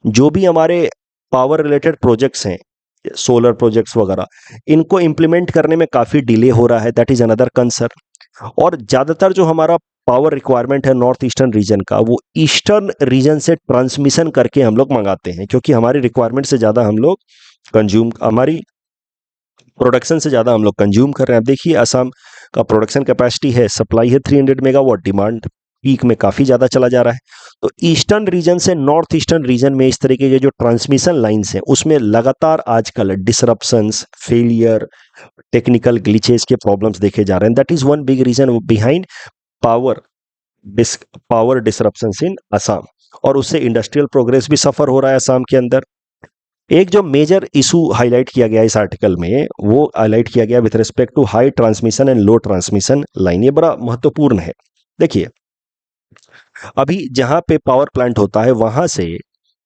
जो भी हमारे पावर रिलेटेड प्रोजेक्ट्स हैं, सोलर प्रोजेक्ट्स वगैरह, इनको इंप्लीमेंट करने में काफी डिले हो रहा है। That is another concern. और ज्यादातर जो हमारा पावर रिक्वायरमेंट है नॉर्थ ईस्टर्न रीजन का, वो ईस्टर्न रीजन से ट्रांसमिशन करके हम लोग मंगाते हैं, क्योंकि हमारी रिक्वायरमेंट से ज्यादा हम लोग हमारी प्रोडक्शन से ज्यादा हम लोग कंज्यूम कर रहे हैं। अब देखिए, असम का प्रोडक्शन कैपेसिटी है, सप्लाई है 300 मेगावाट, डिमांड पीक में काफी ज्यादा चला जा रहा है। तो ईस्टर्न रीजन से नॉर्थ ईस्टर्न रीजन में इस तरीके के जो ट्रांसमिशन लाइंस हैं, उसमें लगातार आजकल डिसरप्शंस, फेलियर, टेक्निकल ग्लिचेस के प्रॉब्लम्स देखे जा रहे हैं। That is one big reason behind power disruptions in Assam, और उससे इंडस्ट्रियल प्रोग्रेस भी सफर हो रहा है असम के अंदर। एक जो मेजर इशू हाईलाइट किया गया इस आर्टिकल में, वो हाईलाइट किया गया with respect to high transmission and low transmission line. ये बड़ा महत्वपूर्ण है। देखिए, अभी जहां पे पावर प्लांट होता है, वहां से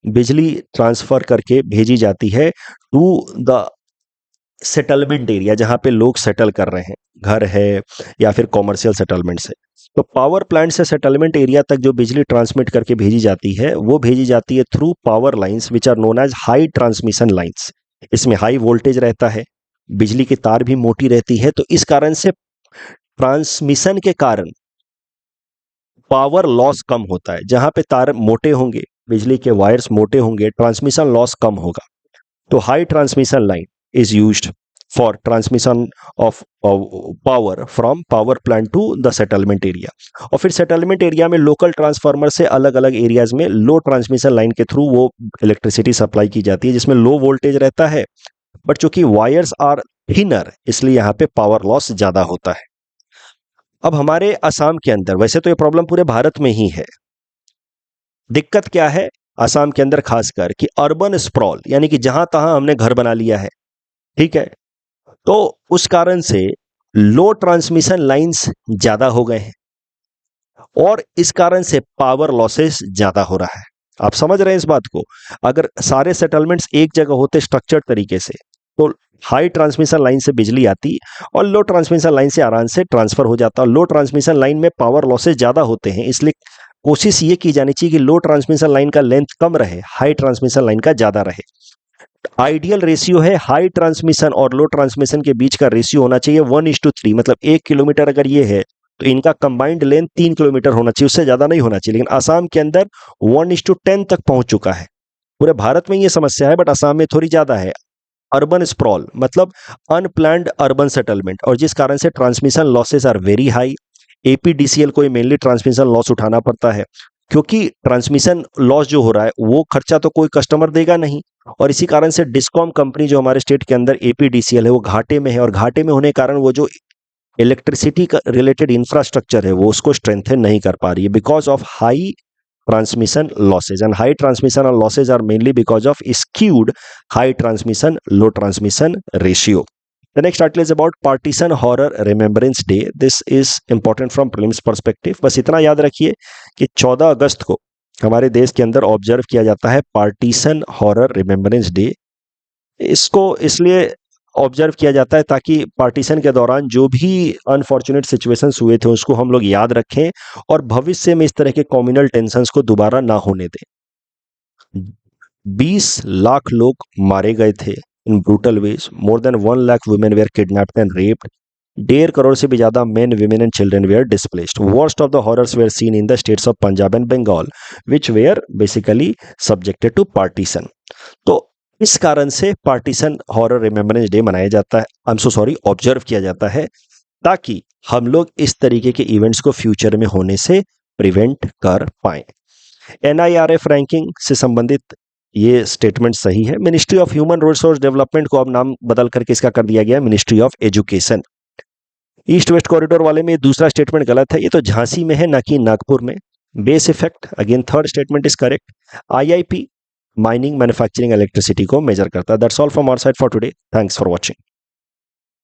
बिजली ट्रांसफर करके भेजी जाती है टू द सेटलमेंट एरिया, जहां पे लोग सेटल कर रहे हैं, घर है या फिर कॉमर्शियल सेटलमेंट्स है। तो पावर प्लांट से सेटलमेंट एरिया तक जो बिजली ट्रांसमिट करके भेजी जाती है वो भेजी जाती है through power lines which are known as high transmission lines. इसमें हाई वोल्टेज रहता है, बिजली की तार भी मोटी रहती है, तो इस कारण से ट्रांसमिशन के कारण पावर लॉस कम होता है। जहां पे तार मोटे होंगे, बिजली के वायर्स मोटे होंगे, ट्रांसमिशन लॉस कम होगा। तो high transmission line is used for transmission of power from power plant to the settlement area. और फिर सेटलमेंट एरिया में लोकल ट्रांसफार्मर से अलग अलग एरियाज में लो ट्रांसमिशन लाइन के थ्रू वो इलेक्ट्रिसिटी सप्लाई की जाती है, जिसमें लो वोल्टेज रहता है, बट चूंकि वायर्स आर थिनर इसलिए यहाँ पे पावर लॉस ज्यादा होता है। अब हमारे असम के अंदर, वैसे तो ये प्रॉब्लम पूरे भारत में ही है, दिक्कत क्या है असम के अंदर खासकर कि अर्बन स्प्रॉल, यानी कि जहां तहां हमने घर बना लिया है, ठीक है, तो उस कारण से लो ट्रांसमिशन लाइंस ज्यादा हो गए हैं और इस कारण से पावर लॉसेस ज्यादा हो रहा है। आप समझ रहे हैं इस बात को? अगर सारे सेटलमेंट्स एक जगह होते स्ट्रक्चर्ड तरीके से तो हाई ट्रांसमिशन लाइन से बिजली आती और लो ट्रांसमिशन लाइन से आराम से ट्रांसफर हो जाता। लो ट्रांसमिशन लाइन में पावर लॉसेस ज्यादा होते हैं, इसलिए कोशिश ये की जानी चाहिए कि लो ट्रांसमिशन लाइन का लेंथ कम रहे, हाई ट्रांसमिशन लाइन का ज्यादा रहे। आइडियल रेशियो है हाई ट्रांसमिशन और लो ट्रांसमिशन के बीच का रेशियो होना चाहिए 1:3, मतलब 1 किलोमीटर अगर ये है तो इनका कंबाइंड लेंथ 3 किलोमीटर होना चाहिए, उससे ज्यादा नहीं होना चाहिए। लेकिन असम के अंदर 1:10 तक पहुंच चुका है। पूरे भारत में ये समस्या है बट असम में थोड़ी ज्यादा है। अर्बन स्प्रॉल मतलब अनप्लैंड अर्बन सेटलमेंट, और जिस कारण से transmission losses are very high. APDCL को मेनली ट्रांसमिशन लॉस उठाना पड़ता है, क्योंकि ट्रांसमिशन लॉस जो हो रहा है वो खर्चा तो कोई कस्टमर देगा नहीं, और इसी कारण से डिस्कॉम कंपनी जो हमारे स्टेट के अंदर एपीडीसीएल है वो घाटे में है, और घाटे में होने के कारण वो जो इलेक्ट्रिसिटी का रिलेटेड इंफ्रास्ट्रक्चर है वो उसको स्ट्रेंथन नहीं कर पा रही है because of high transmission losses, and high transmission losses are mainly because of skewed high transmission low transmission ratio. The next article is about Partition Horror Remembrance Day. This is important from prelims perspective. बस इतना याद रखिए कि 14 अगस्त को हमारे देश के अंदर ऑब्जर्व किया जाता है पार्टीशन हॉरर रिमेम्बरेंस डे। इसको इसलिए ऑब्जर्व किया जाता है ताकि पार्टीशन के दौरान जो भी अनफॉर्चुनेट सिचुएशंस हुए थे उसको हम लोग याद रखें और भविष्य में इस तरह के कम्युनल टेंशंस को दोबारा ना होने दें। 20 लाख लोग मारे गए थे in brutal ways. More than 1 lakh women were kidnapped and raped. 1.5 crore से भी ज्यादा men, women and children were displaced. Worst of the horrors were seen in the states of Punjab and Bengal which were basically subjected to partition. तो इस कारण से पार्टीशन हॉरर रिमेम्बरेंस डे मनाया जाता है, I am so sorry, observe किया जाता है, ताकि हम लोग इस तरीके के इवेंट्स को फ्यूचर में होने से प्रिवेंट कर पाएं। एनआईआरएफ रैंकिंग से संबंधित ये स्टेटमेंट सही है। Ministry of human resource development को अब नाम बदल करके इसका कर दिया गया ministry of education. East west corridor वाले में दूसरा स्टेटमेंट गलत है, ये तो झांसी में है ना कि नागपुर में। Base effect, again third statement is correct. IIP mining manufacturing electricity को मेजर करता है। That's all from our side for today. Thanks for watching.